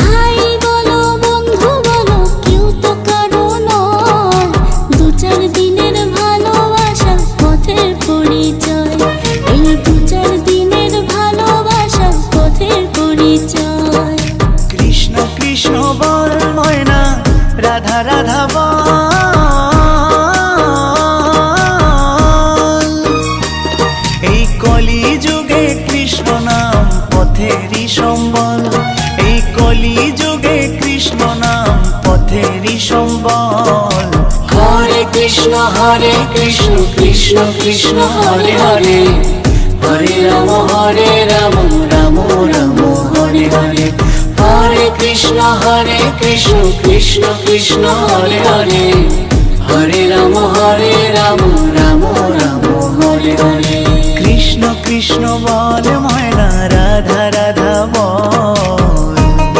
ভাই বলো বন্ধু বলো কেউ তো কারো নয়, দু চার দিনের ভালোবাসা পথের পরিচয়, এই দু চার দিনের ভালোবাসা পথের পরিচয়। কৃষ্ণ কৃষ্ণ বল ময়না, রাধা রাধা বল, এই কলি যুগে কৃষ্ণ নাম পথেরই সম্বল, এই কলি যুগে কৃষ্ণ নাম পথেরই সম্বল। হরে কৃষ্ণ কৃষ্ণ কৃষ্ণ হরে হরে, হরে রাম রাম রাম হরে হরে। হরে কৃষ্ণ কৃষ্ণ কৃষ্ণ হরে হরে, হরে রাম রাম রাম হরে হরে। কৃষ্ণ কৃষ্ণ বল ময়না, রাধা